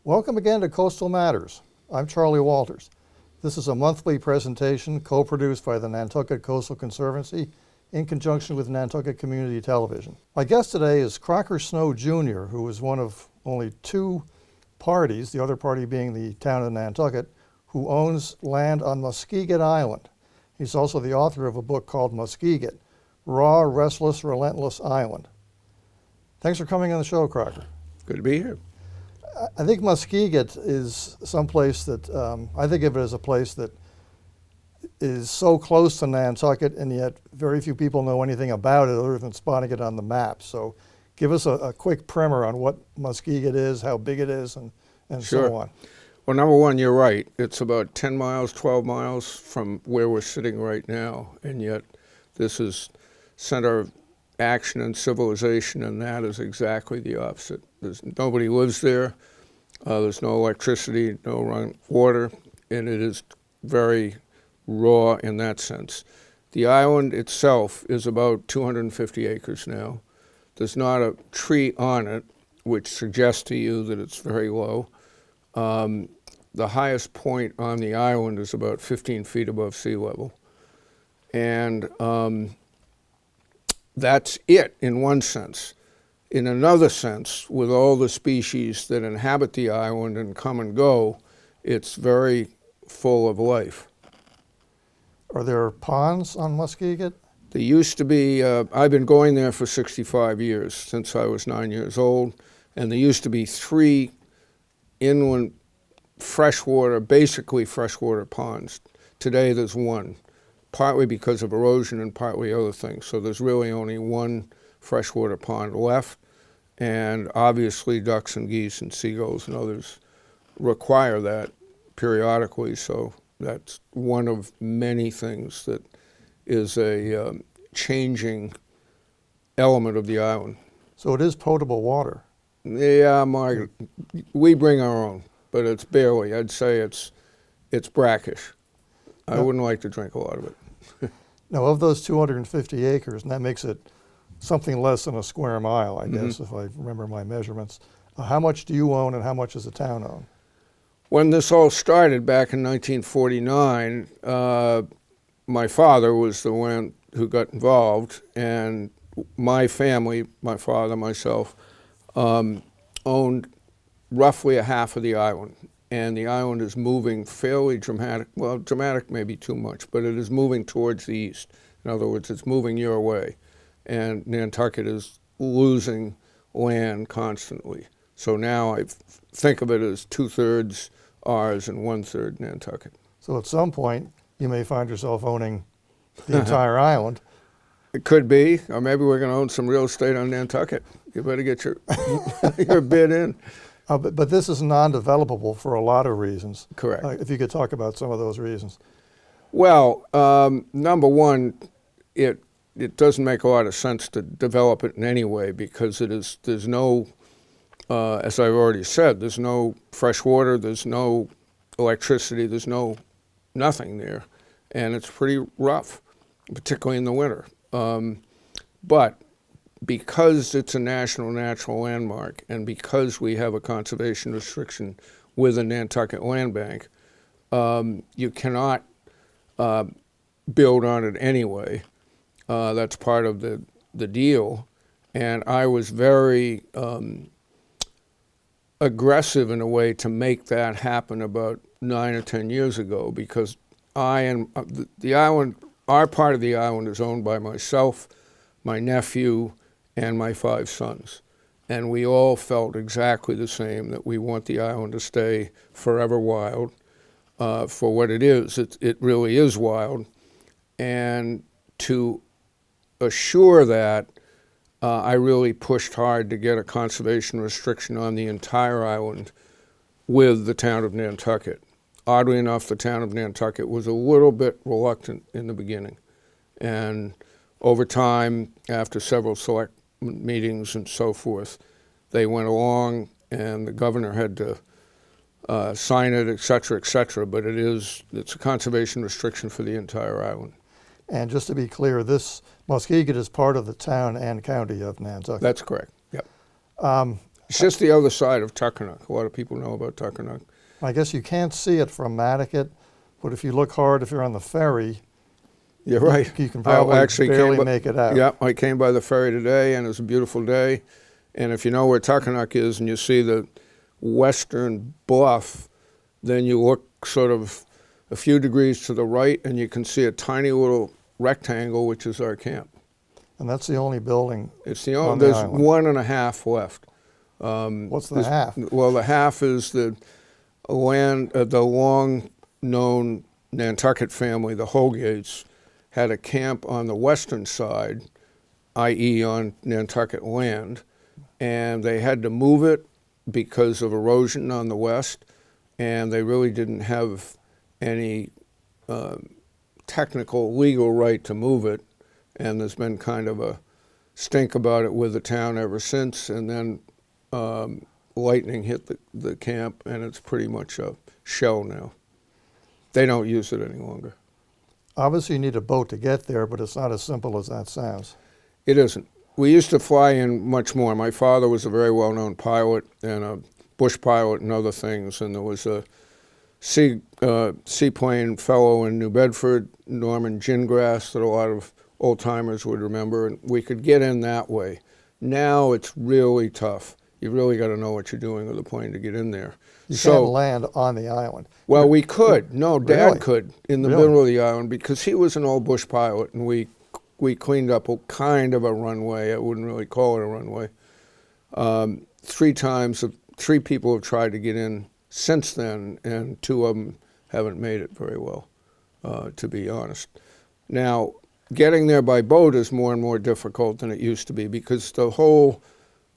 Welcome again to Coastal Matters. I'm Charlie Walters. This is a monthly presentation co-produced by the Nantucket Coastal Conservancy in conjunction with Nantucket Community Television. My guest today is Crocker Snow Jr., who is one of only two parties, the other party being the town of Nantucket, who owns land on Muskeget Island. He's also the author of a book called Muskeget, Raw, Restless, Relentless Island. Thanks for coming on the show, Crocker. Good to be here. I think Muskeget is someplace that, I think of it as a place that is so close to Nantucket, and yet very few people know anything about it other than spotting it on the map. So give us a quick primer on what Muskeget is, how big it is, and Sure. so on. Well, number one, you're right. It's about 10 miles, 12 miles from where we're sitting right now, and yet this is center of action and civilization, and that is exactly the opposite. Nobody lives there. There's no electricity, no running water, and it is very raw in that sense. The island itself is about 250 acres now. There's not a tree on it, which suggests to you that it's very low. The highest point on the island is about 15 feet above sea level. And that's it in one sense. In another sense, with all the species that inhabit the island and come and go, it's very full of life. Are there ponds on Muskeget? There used to be, I've been going there for 65 years, since I was 9 years old, and there used to be 3 inland freshwater, basically freshwater ponds. Today there's 1, partly because of erosion and partly other things. So there's really only 1 freshwater pond left, and obviously ducks and geese and seagulls and others require that periodically, so that's one of many things that is a changing element of the island. So it is potable water. Yeah, we bring our own, but it's barely. I'd say it's brackish. I wouldn't like to drink a lot of it. Now, of those 250 acres, and that makes it something less than a square mile, I guess, if I remember my measurements, how much do you own and how much does the town own? When this all started back in 1949, my father was the one who got involved, and my family, my father, myself, owned roughly a half of the island. And the island is moving fairly dramatic, well, dramatic may be too much, but it is moving towards the east. In other words, it's moving your way. And Nantucket is losing land constantly. So now I think of it as 2/3 ours and 1/3 Nantucket. So at some point, you may find yourself owning the entire island. It could be, or maybe we're going to own some real estate on Nantucket. You better get your your bid in. But this is non-developable for a lot of reasons. Correct. If you could talk about some of those reasons. Well, number one, it doesn't make a lot of sense to develop it in any way because there's no, as I've already said, there's no fresh water, there's no electricity, there's nothing there, and it's pretty rough, particularly in the winter. But because it's a national natural landmark and because we have a conservation restriction with the Nantucket Land Bank, you cannot build on it anyway. That's part of the deal. And I was very aggressive in a way to make that happen about 9 or 10 years ago because the island, our part of the island is owned by myself, my nephew, and my 5 sons. And we all felt exactly the same, that we want the island to stay forever wild for what it is. It really is wild. And to assure that, I really pushed hard to get a conservation restriction on the entire island with the town of Nantucket. Oddly enough, the town of Nantucket was a little bit reluctant in the beginning. And over time, after several select meetings and so forth, they went along and the governor had to sign it, et cetera, but it's a conservation restriction for the entire island. And just to be clear, this Muskeget is part of the town and county of Nantucket. That's correct, yep. It's just the other side of Tuckernuck. A lot of people know about Tuckernuck. I guess you can't see it from Mattocket, but if you look hard, if you're on the ferry, You're right. you can I probably actually barely came by, make it out. Yeah, I came by the ferry today, and it was a beautiful day. And if you know where Tuckernuck is and you see the western bluff, then you look sort of a few degrees to the right, and you can see a tiny little rectangle, which is our camp. And that's the only building. It's the on only, the there's island. 1.5 left. What's the half? Well, the half is the land, the long-known Nantucket family, the Holgates, had a camp on the western side, i.e. on Nantucket land, and they had to move it because of erosion on the west, and they really didn't have any technical, legal right to move it, and there's been kind of a stink about it with the town ever since, and then lightning hit the camp, and it's pretty much a shell now. They don't use it any longer. Obviously, you need a boat to get there, but it's not as simple as that sounds. It isn't. We used to fly in much more. My father was a very well-known pilot and a bush pilot and other things, and there was a seaplane fellow in New Bedford, Norman Gingras, that a lot of old-timers would remember, and we could get in that way. Now it's really tough. You really got to know what you're doing with a plane to get in there. You can't land on the island. Well, we could. No, Dad Really? could in the Really? middle of the island because he was an old bush pilot, and we cleaned up a kind of a runway. I wouldn't really call it a runway. 3 times, 3 people have tried to get in since then, and 2 of them haven't made it very well, to be honest. Now, getting there by boat is more and more difficult than it used to be because the whole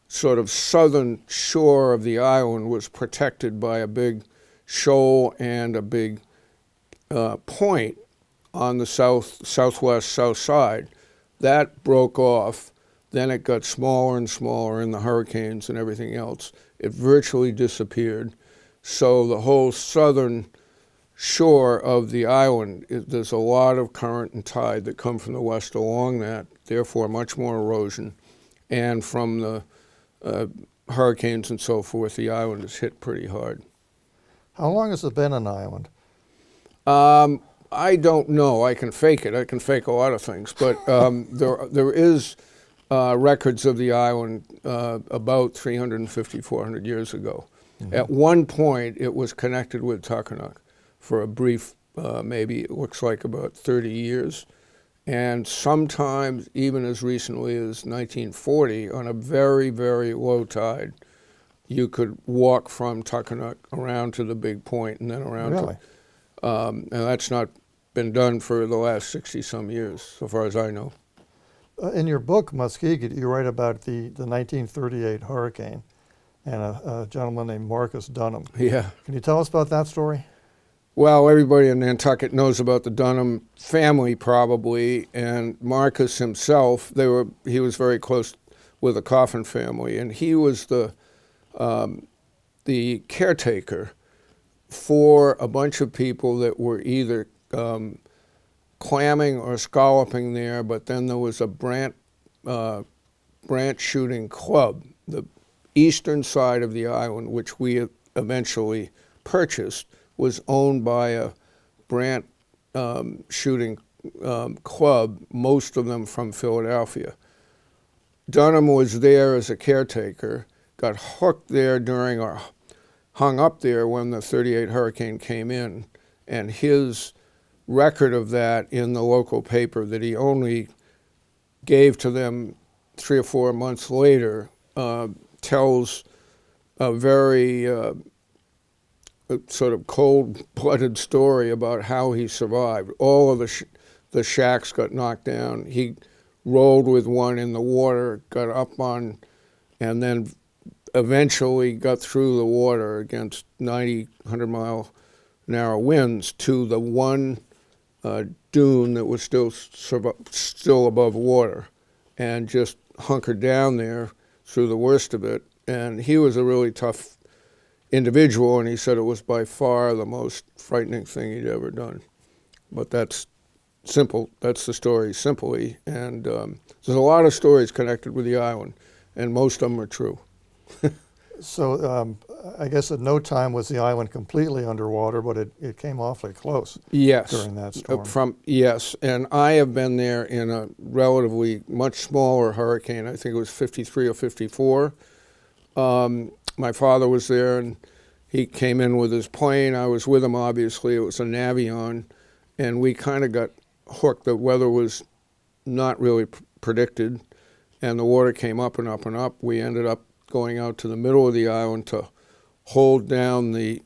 sort of southern shore of the island was protected by a big shoal and a big point on the southwest south side. That broke off. Then it got smaller and smaller in the hurricanes and everything else. It virtually disappeared. So the whole southern shore of the island, there's a lot of current and tide that come from the west along that, therefore much more erosion. And from the hurricanes and so forth, the island is hit pretty hard. How long has it been an island? I don't know. I can fake it. I can fake a lot of things. But there is records of the island about 350, 400 years ago. Mm-hmm. At one point, it was connected with Tuckernuck for a brief, maybe it looks like about 30 years. And sometimes, even as recently as 1940, on a very, very low tide, you could walk from Tuckernuck around to the big point and then around Really? and that's not been done for the last 60-some years, so far as I know. In your book, Muskeget, you write about the 1938 hurricane and a gentleman named Marcus Dunham. Yeah. Can you tell us about that story? Well, everybody in Nantucket knows about the Dunham family probably, and Marcus himself, he was very close with the Coffin family, and he was the caretaker for a bunch of people that were either clamming or scalloping there, but then there was a branch shooting club, the eastern side of the island, which we eventually purchased, was owned by a brant shooting club, most of them from Philadelphia. Dunham was there as a caretaker, got hooked there hung up there when the 38 hurricane came in, and his record of that in the local paper that he only gave to them 3 or 4 months later tells a very sort of cold-blooded story about how he survived. All of the shacks got knocked down. He rolled with one in the water, got up on, and then eventually got through the water against 90, 100-mile-an-hour winds to the one dune that was still above water, and just hunkered down there through the worst of it. And he was a really tough individual, and he said it was by far the most frightening thing he'd ever done. But that's simple. That's the story simply. And there's a lot of stories connected with the island, and most of them are true. So I guess at no time was the island completely underwater, but it came awfully close Yes. during that storm. Yes, and I have been there in a relatively much smaller hurricane. I think it was 53 or 54. My father was there, and he came in with his plane. I was with him, obviously. It was a Navion, and we kind of got hooked. The weather was not really predicted, and the water came up and up and up. We ended up going out to the middle of the island to hold down the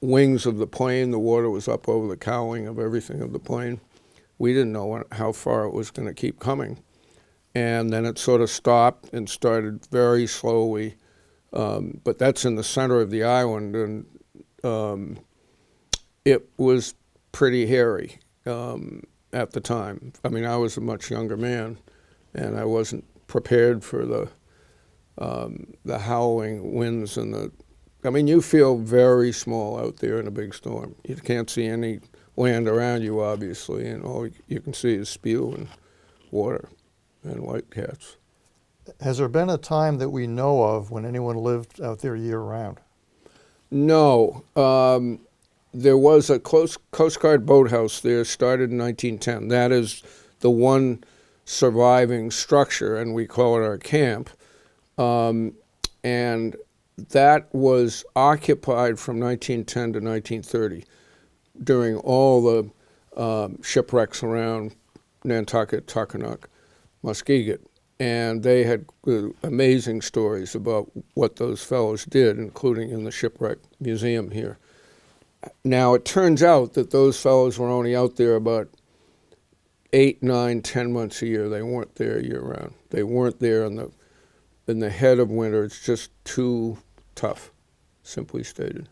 wings of the plane. The water was up over the cowling of everything of the plane. We didn't know how far it was going to keep coming. And then it sort of stopped and started very slowly. But that's in the center of the island, and it was pretty hairy at the time. I mean, I was a much younger man, and I wasn't prepared for the howling winds and the. I mean, you feel very small out there in a big storm. You can't see any land around you, obviously, and all you can see is spew and water and white cats. Has there been a time that we know of when anyone lived out there year-round? No. There was a Coast Guard boathouse there, started in 1910. That is the one surviving structure, and we call it our camp. And that was occupied from 1910 to 1930 during all the shipwrecks around Nantucket, Tuckernuck, Muskeget. And they had amazing stories about what those fellows did, including in the shipwreck museum here. Now, it turns out that those fellows were only out there about 8, 9, 10 months a year. They weren't there year-round. They weren't there in the head of winter. It's just too tough, simply stated.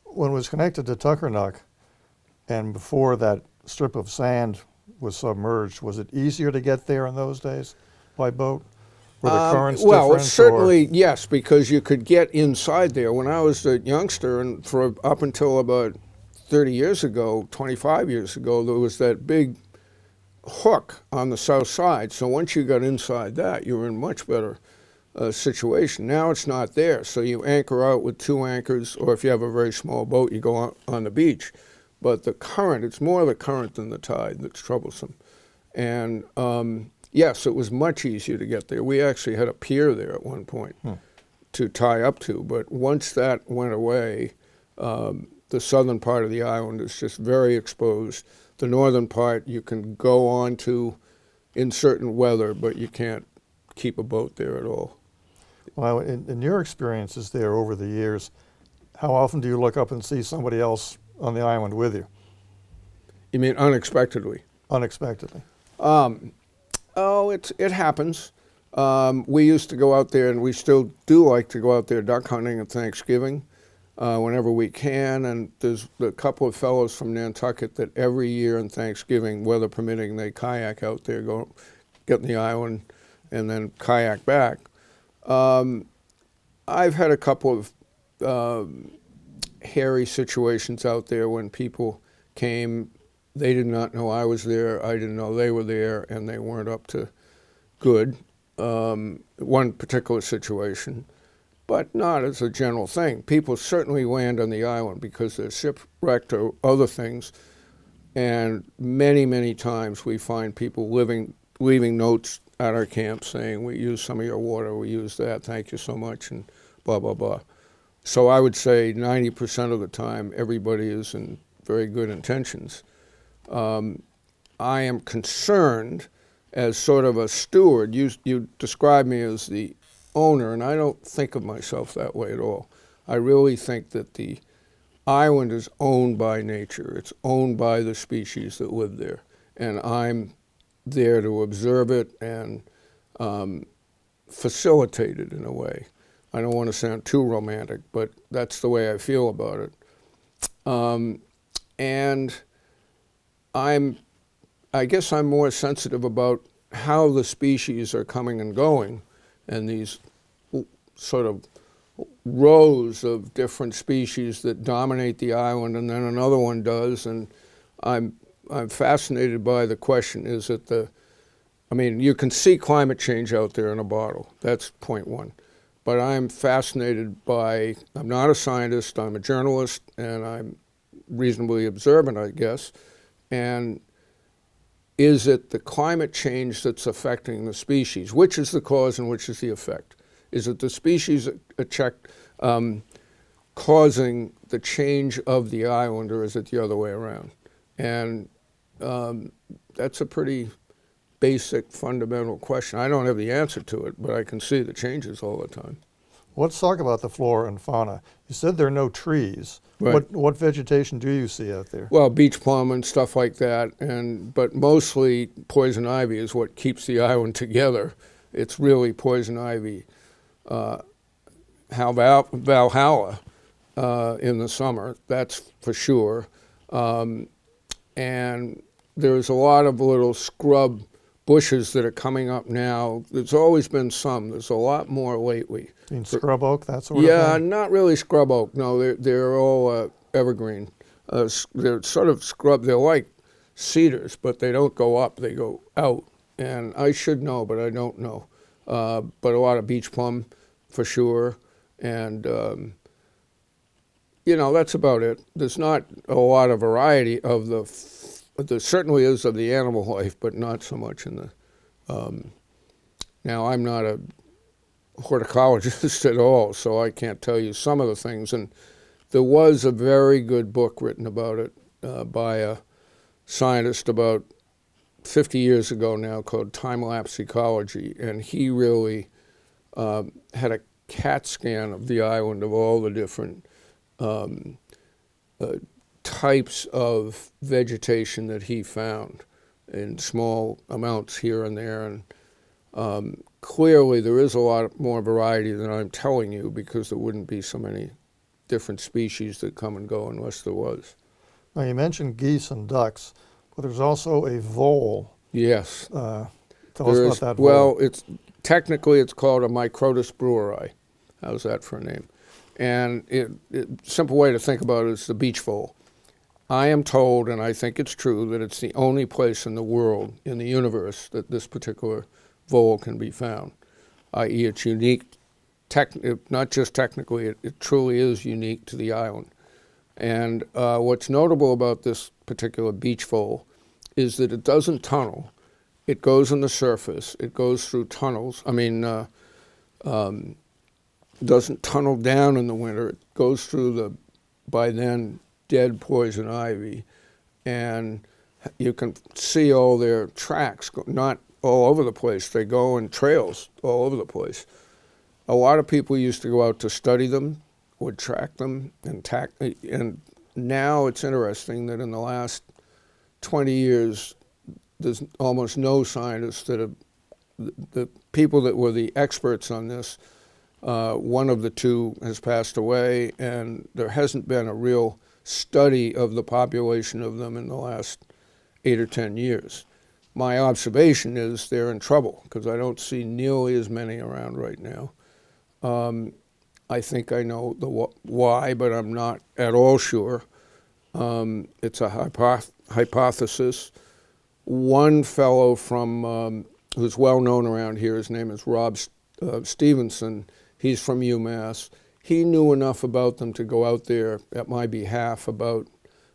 When it was connected to Tuckernuck, and before that strip of sand was submerged, was it easier to get there in those days by boat? Were the currents well, different? certainly, yes, because you could get inside there. When I was a youngster, and for up until about 30 years ago, 25 years ago, there was that big hook on the south side. So once you got inside that, you were in much better situation. Now it's not there, so you anchor out with 2 anchors, or if you have a very small boat, you go out on the beach. But the current, it's more the current than the tide that's troublesome. And yes, it was much easier to get there. We actually had a pier there at one point to tie up to, but once that went away, the southern part of the island is just very exposed. The northern part you can go on to in certain weather, but you can't keep a boat there at all. Well, in your experiences there over the years, how often do you look up and see somebody else on the island with you? You mean unexpectedly? Unexpectedly. Oh, it happens. We used to go out there, and we still do like to go out there duck hunting at Thanksgiving whenever we can. And there's a couple of fellows from Nantucket that every year on Thanksgiving, weather permitting, they kayak out there, go get in the island, and then kayak back. I've had a couple of hairy situations out there when people came. They did not know I was there. I didn't know they were there, and they weren't up to good. One particular situation, but not as a general thing. People certainly land on the island because they're shipwrecked or other things, and many, many times we find people leaving notes at our camp saying, we use some of your water, we use that, thank you so much, and blah, blah, blah. So I would say 90% of the time, everybody is in very good intentions. I am concerned as sort of a steward. You describe me as the owner, and I don't think of myself that way at all. I really think that the island is owned by nature. It's owned by the species that live there, and I'm there to observe it and facilitate it in a way. I don't want to sound too romantic, but that's the way I feel about it. And I guess I'm more sensitive about how the species are coming and going, and these sort of rows of different species that dominate the island, and then another one does, and I'm fascinated by the question, is it I mean, you can see climate change out there in a bottle. That's point one. but I'm fascinated by, I'm not a scientist, I'm a journalist, and I'm reasonably observant, I guess. And is it the climate change that's affecting the species? Which is the cause and which is the effect? Is it the species causing the change of the island, or is it the other way around? And that's a pretty basic, fundamental question. I don't have the answer to it, but I can see the changes all the time. Let's talk about the flora and fauna. You said there are no trees. Right. What vegetation do you see out there? Well, beach plum and stuff like that, but mostly poison ivy is what keeps the island together. It's really poison ivy. How about Valhalla in the summer? That's for sure. And there's a lot of little scrub bushes that are coming up now. There's always been some. There's a lot more lately. You mean scrub oak, that sort of Yeah, thing? not really scrub oak. No, they're all evergreen. They're sort of scrub. They're like cedars, but they don't go up. They go out. And I should know, but I don't know. But a lot of beach plum, for sure. And that's about it. There's not a lot of variety of there certainly is of the animal life, but not so much in the. Now, I'm not a horticulturist at all, so I can't tell you some of the things. And there was a very good book written about it by a scientist about 50 years ago now called Time-Lapse Ecology, and he really had a CAT scan of the island of all the different types of vegetation that he found in small amounts here and there. And clearly there is a lot more variety than I'm telling you, because there wouldn't be so many different species that come and go unless there was. Now, you mentioned geese and ducks, but there's also a vole. Yes. Tell us about that vole. Well, technically it's called a Microtus breweri. How's that for a name? And simple way to think about it is the beach vole. I am told, and I think it's true, that it's the only place in the world, in the universe, that this particular vole can be found, i.e. it's unique, not just technically, it truly is unique to the island. And what's notable about this particular beach vole is that it doesn't tunnel. It goes on the surface. It goes through tunnels. Doesn't tunnel down in the winter. It goes through the, by then, dead poison ivy. And you can see all their tracks, not all over the place. They go in trails all over the place. A lot of people used to go out to study them, would track them, and now it's interesting that in the last 20 years, there's almost no scientists that have, the people that were the experts on this, one of the two has passed away, and there hasn't been a real study of the population of them in the last 8 or 10 years. My observation is they're in trouble, because I don't see nearly as many around right now. I think I know the why, but I'm not at all sure. It's a hypothesis. One fellow from who's well known around here, his name is Rob Stevenson. He's from UMass. He knew enough about them to go out there at my behalf about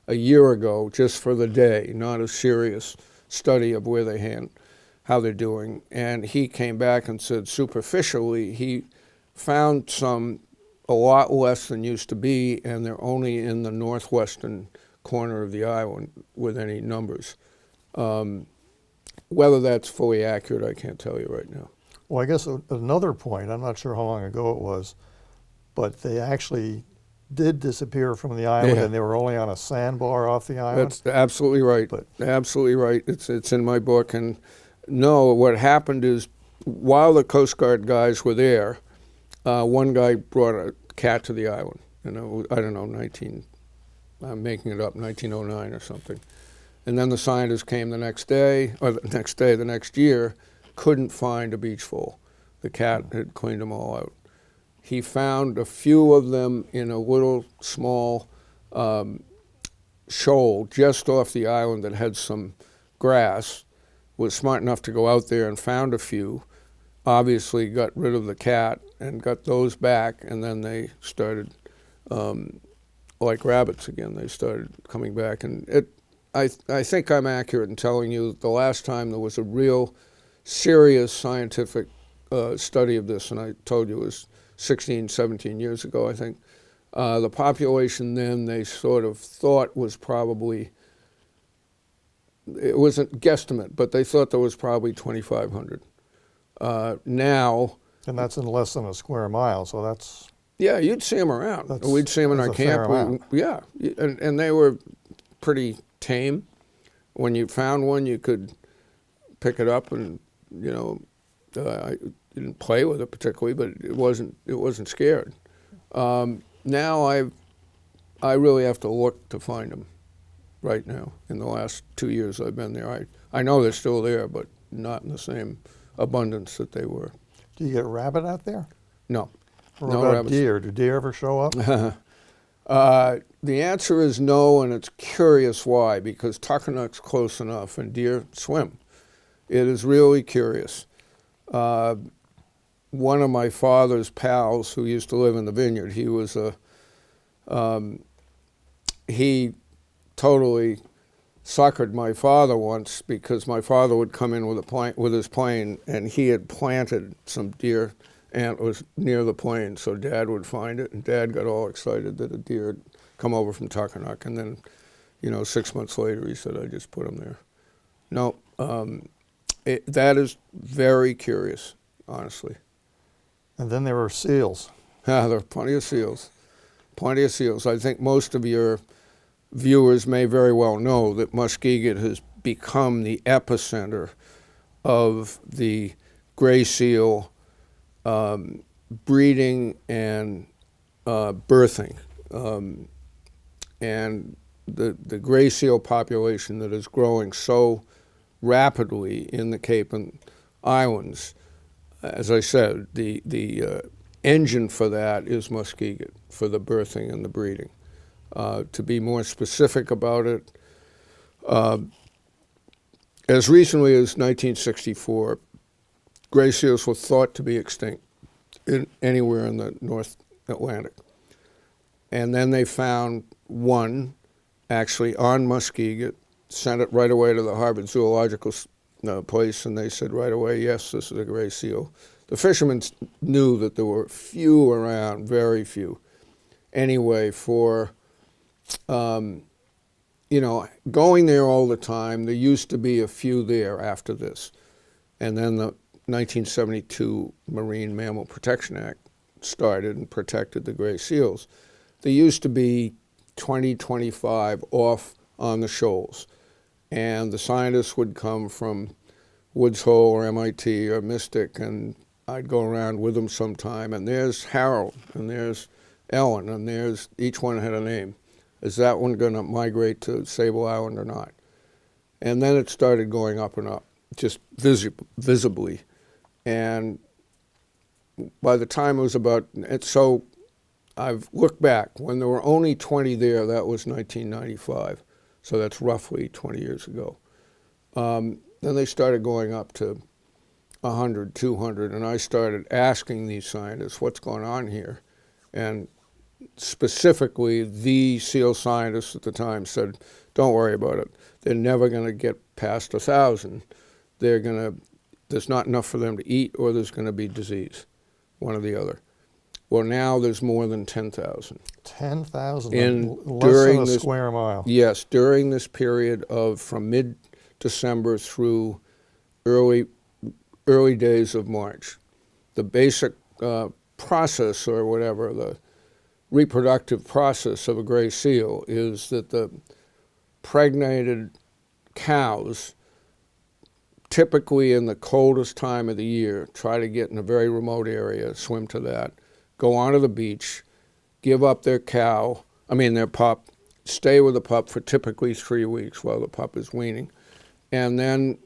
a year ago, just for the day, not a serious study of where how they're doing. And he came back and said superficially he found some a lot less than used to be, and they're only in the northwestern corner of the island with any numbers. Whether that's fully accurate, I can't tell you right now. Well, I guess another point, I'm not sure how long ago it was, but they actually did disappear from the island, and they were only on a sandbar off the island. That's absolutely right. Absolutely right. It's in my book. And no, what happened is while the Coast Guard guys were there, one guy brought a cat to the island. I don't know, I'm making it up, 1909 or something. And then the scientists came the next year, couldn't find a beach vole. The cat had cleaned them all out. He found a few of them in a little small shoal just off the island that had some grass, was smart enough to go out there and found a few. obviously got rid of the cat and got those back, and then they started, like rabbits again, they started coming back. And I think I'm accurate in telling you that the last time there was a real serious scientific study of this, and I told you it was 16, 17 years ago, I think. The population then they sort of thought was probably, it wasn't guesstimate, but they thought there was probably 2,500. Now, And that's in less than a square mile, so that's... yeah, you'd see them around. That's- We'd see them in that's our a fair camp. amount. Yeah, and they were pretty tame. When you found one, you could pick it up, and I didn't play with it particularly, but it wasn't scared. Now I really have to look to find them. Right now, in the last 2 years I've been there, I know they're still there, but not in the same abundance that they were. Do you get rabbit out there? No. Or No about rabbits. deer? Do deer ever show up? The answer is no, and it's curious why, because Tuckernuck's close enough and deer swim. It is really curious. One of my father's pals who used to live in the vineyard, he totally suckered my father once because my father would come in with his plane, and he had planted some deer antlers near the plane, so Dad would find it, and Dad got all excited that a deer had come over from Tuckernuck, and then, 6 months later he said, I just put them there. No, that is very curious, honestly. And then there are seals. There are plenty of seals. Plenty of seals. I think most of your viewers may very well know that Muskeget has become the epicenter of the gray seal breeding and birthing. And the gray seal population that is growing so rapidly in the Cape and Islands, as I said, the engine for that is Muskeget, for the birthing and the breeding. To be more specific about it, as recently as 1964, gray seals were thought to be extinct anywhere in the North Atlantic. And then they found one actually on Muskeget, sent it right away to the Harvard Zoological place, and they said right away, yes, this is a gray seal. The fishermen knew that there were few around, very few. Anyway, for going there all the time, there used to be a few there after this. And then the 1972 Marine Mammal Protection Act started and protected the gray seals. There used to be 20, 25 off on the shoals. And the scientists would come from Woods Hole or MIT or Mystic, and I'd go around with them sometime. And there's Harold, and there's Ellen, and there's, each one had a name. Is that one going to migrate to Sable Island or not? And then it started going up and up, just visibly. And by the time it was about, so I've looked back, when there were only 20 there, that was 1995. So that's roughly 20 years ago. Then they started going up to 100, 200, and I started asking these scientists, what's going on here? And specifically, the seal scientists at the time said, don't worry about it. They're never going to get past 1,000. There's not enough for them to eat, or there's going to be disease, one or the other. Well, now there's more than 10,000. 10,000, less than a square mile. Yes, during this period of from mid-December through early days of March. The basic process, or whatever, the reproductive process of a gray seal is that the pregnated cows, typically in the coldest time of the year, try to get in a very remote area, swim to that, go onto the beach, give up their pup, stay with the pup for typically 3 weeks while the pup is weaning. And then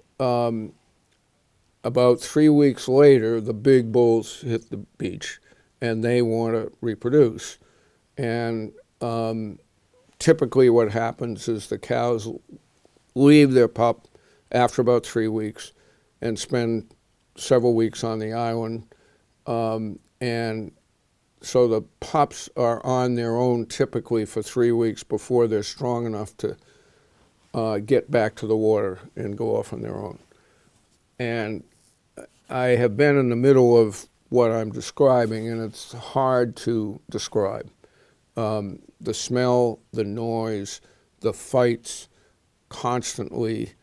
about 3 weeks later, the big bulls hit the beach and they want to reproduce. And typically what happens is the cows leave their pup after about 3 weeks and spend several weeks on the island, and so the pups are on their own typically for 3 weeks before they're strong enough to get back to the water and go off on their own. And I have been in the middle of what I'm describing, and it's hard to describe. The smell, the noise, the fights constantly,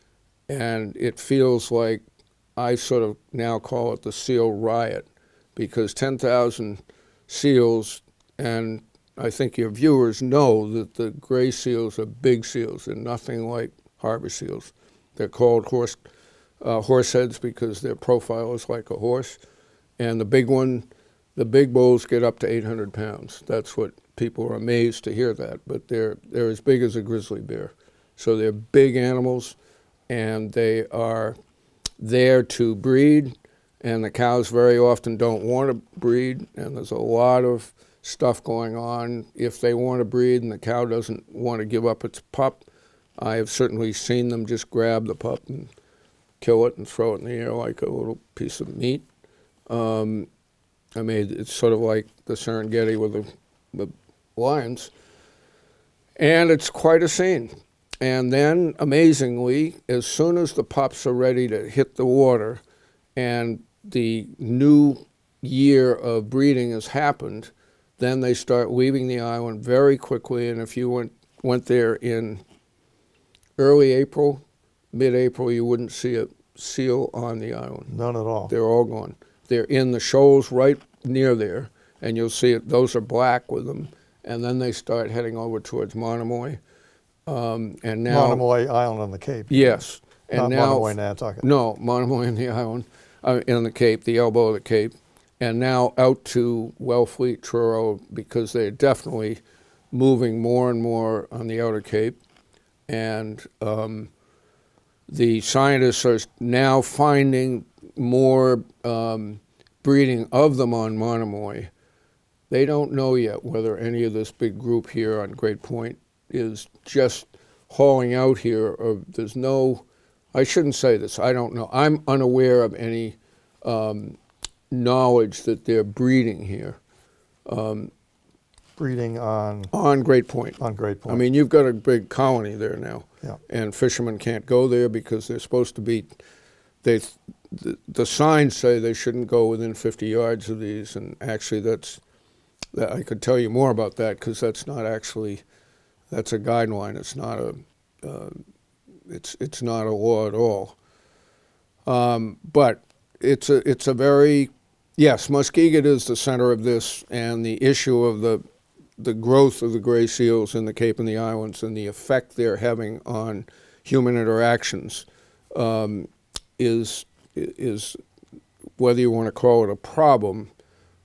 and it feels like I sort of now call it the seal riot, because 10,000 seals, and I think your viewers know that the gray seals are big seals. They're nothing like harbor seals. They're called horse heads because their profile is like a horse. And the big bulls get up to 800 pounds. That's what people are amazed to hear that, but they're as big as a grizzly bear. So they're big animals, and they are there to breed, and the cows very often don't want to breed, and there's a lot of stuff going on. If they want to breed and the cow doesn't want to give up its pup, I have certainly seen them just grab the pup and kill it and throw it in the air like a little piece of meat. I mean, it's sort of like the Serengeti with the lions. And it's quite a scene. And then, amazingly, as soon as the pups are ready to hit the water and the new year of breeding has happened, then they start leaving the island very quickly. And if you went there in early April, mid-April, you wouldn't see a seal on the island. None at all. They're all gone. They're in the shoals right near there, and you'll see it. Those are black with them. And then they start heading over towards Monomoy. And now Monomoy Island on the Cape. Yes. And Not now, Monomoy, Nantucket. No, Monomoy in the island, in the Cape, the elbow of the Cape. And now out to Wellfleet, Truro, because they're definitely moving more and more on the outer Cape. And the scientists are now finding more breeding of them on Monomoy. They don't know yet whether any of this big group here on Great Point is just hauling out here, or there's no, I shouldn't say this, I don't know. I'm unaware of any knowledge that they're breeding here. Breeding on Great Point. On Great Point. I mean, you've got a big colony there now. Yeah. And fishermen can't go there because they're supposed to be, the signs say they shouldn't go within 50 yards of these, and actually I could tell you more about that, because that's not actually, that's a guideline. It's not it's not a law at all. But it's a very, yes, Muskeget is the center of this, and the issue of the growth of the gray seals in the Cape and the islands and the effect they're having on human interactions is whether you want to call it a problem,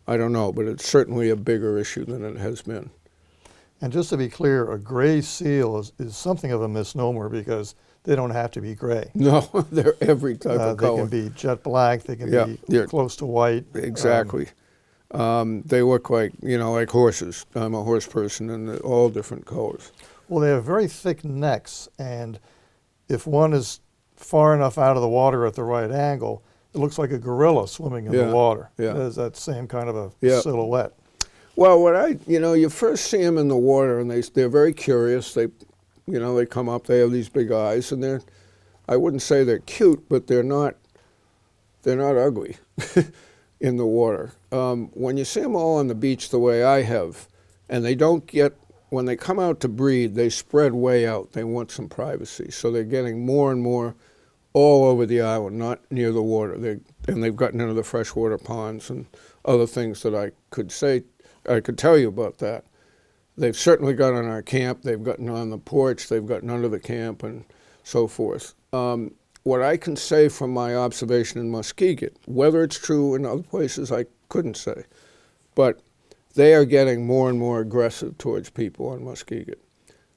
I don't know, but it's certainly a bigger issue than it has been. And just to be clear, a gray seal is something of a misnomer, because they don't have to be gray. No, they're every type of They color. can be jet black, they can Yeah, be yeah. close to white. Exactly. They look like, like horses. I'm a horse person, and they're all different colors. Well, they have very thick necks, and if one is far enough out of the water at the right angle, it looks like a gorilla swimming in Yeah, the water. yeah. It has that same kind of a Yeah. silhouette. Well, you first see them in the water, and they're very curious. They come up, they have these big eyes, and I wouldn't say they're cute, but they're not ugly in the water. When you see them all on the beach the way I have, and when they come out to breed, they spread way out. They want some privacy. So they're getting more and more all over the island, not near the water. And they've gotten into the freshwater ponds and other things that I could tell you about that. They've certainly got on our camp, they've gotten on the porch, they've gotten under the camp, and so forth. What I can say from my observation in Muskeget, whether it's true in other places, I couldn't say, but they are getting more and more aggressive towards people on Muskeget.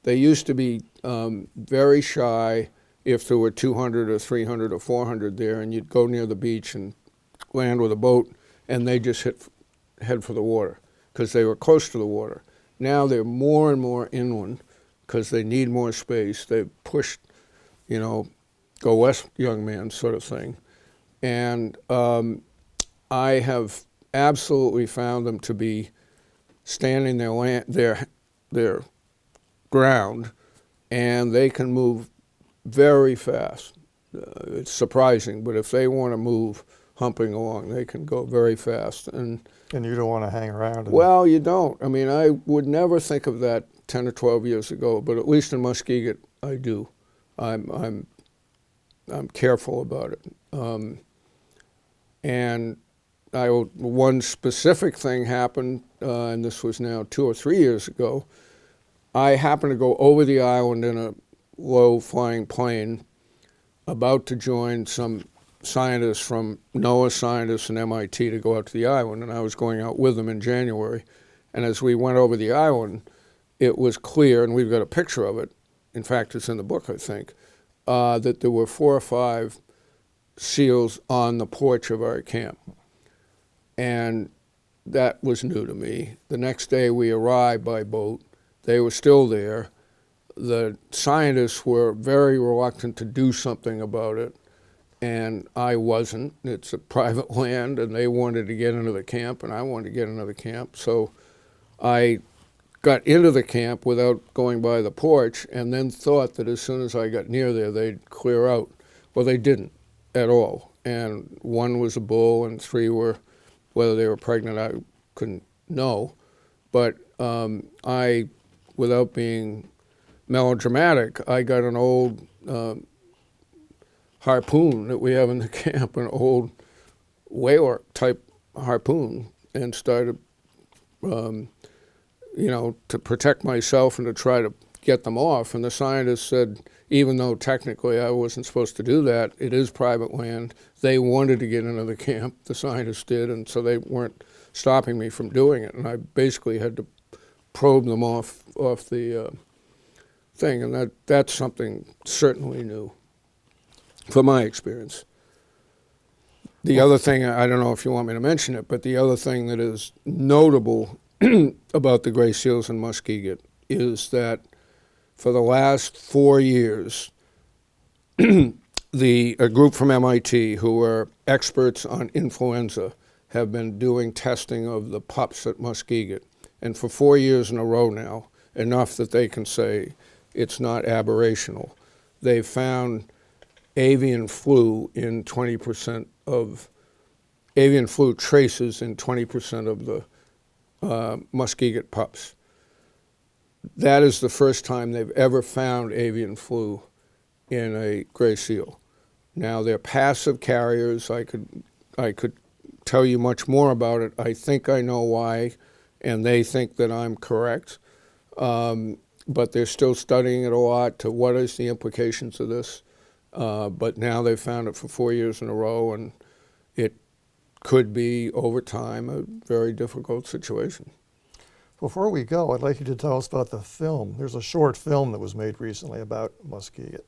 They used to be very shy if there were 200 or 300 or 400 there, and you'd go near the beach and land with a boat, and they just head for the water because they were close to the water. Now they're more and more inland because they need more space. They've pushed, go west, young man, sort of thing. And I have absolutely found them to be standing their ground, and they can move very fast. It's surprising, but if they want to move humping along, they can go very fast. And you don't want to hang around. well, you don't. I mean, I would never think of that 10 or 12 years ago, but at least in Muskeget, I do. I'm careful about it. And one specific thing happened, and this was now 2 or 3 years ago. I happened to go over the island in a low-flying plane, about to join some scientists from NOAA scientists and MIT to go out to the island, and I was going out with them in January. And as we went over the island, it was clear, and we've got a picture of it, in fact, it's in the book, I think, that there were 4 or 5 seals on the porch of our camp. And that was new to me. The next day we arrived by boat. They were still there. The scientists were very reluctant to do something about it, and I wasn't. It's a private land, and they wanted to get into the camp, and I wanted to get into the camp. So I got into the camp without going by the porch, and then thought that as soon as I got near there, they'd clear out. Well, they didn't at all. And 1 was a bull, and 3 were, whether they were pregnant, I couldn't know. But I, without being melodramatic, I got an old harpoon that we have in the camp, an old whaler type harpoon, and started, to protect myself and to try to get them off. And the scientists said, even though technically I wasn't supposed to do that, it is private land. They wanted to get into the camp, the scientists did, and so they weren't stopping me from doing it. And I basically had to probe them off the thing, and that's something certainly new from my experience. The other thing, I don't know if you want me to mention it, but the other thing that is notable about the gray seals in Muskeget is that for the last 4 years, a group from MIT who are experts on influenza have been doing testing of the pups at Muskeget. And for 4 years in a row now, enough that they can say it's not aberrational, they've found avian flu in 20% of avian flu traces in 20% of the Muskeget pups. That is the first time they've ever found avian flu in a gray seal. Now, they're passive carriers. I could tell you much more about it. I think I know why, and they think that I'm correct. But they're still studying it a lot to what is the implications of this. But now they've found it for 4 years in a row, and it could be, over time, a very difficult situation. Before we go, I'd like you to tell us about the film. There's a short film that was made recently about Muskeget.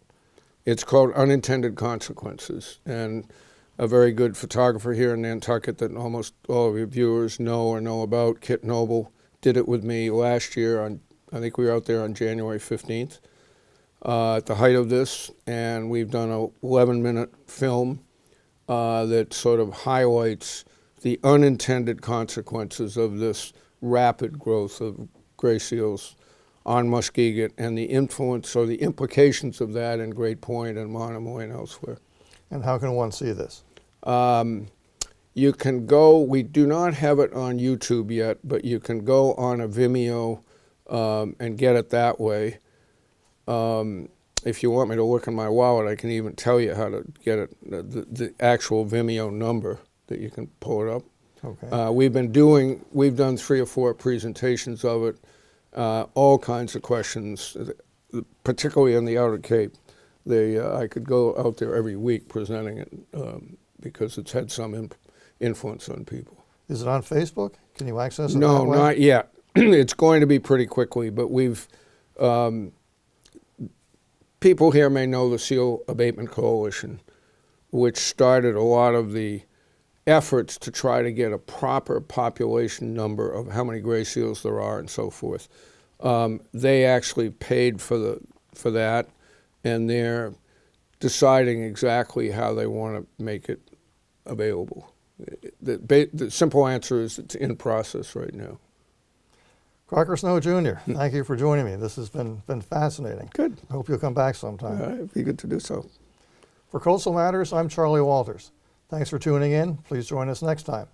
It's called Unintended Consequences, and a very good photographer here in Nantucket that almost all of your viewers know or know about, Kit Noble, did it with me last year. I think we were out there on January 15th at the height of this, and we've done a 11-minute film that sort of highlights the unintended consequences of this rapid growth of gray seals on Muskeget and the influence or the implications of that in Great Point and Monomoy and elsewhere. And how can one see this? You can go, we do not have it on YouTube yet, but you can go on a Vimeo and get it that way. If you want me to look in my wallet, I can even tell you how to get it, the actual Vimeo number that you can pull it up. Okay. We've done 3 or 4 presentations of it, all kinds of questions, particularly in the Outer Cape. I could go out there every week presenting it because it's had some influence on people. Is it on Facebook? Can you access it No, that way? not yet. It's going to be pretty quickly, but people here may know the Seal Abatement Coalition, which started a lot of the efforts to try to get a proper population number of how many gray seals there are and so forth. They actually paid for that, and they're deciding exactly how they want to make it available. The simple answer is it's in process right now. Crocker Snow Jr., thank you for joining me. This has been fascinating. Good. I hope you'll come back sometime. It'd be good to do so. For Coastal Matters, I'm Charlie Walters. Thanks for tuning in. Please join us next time.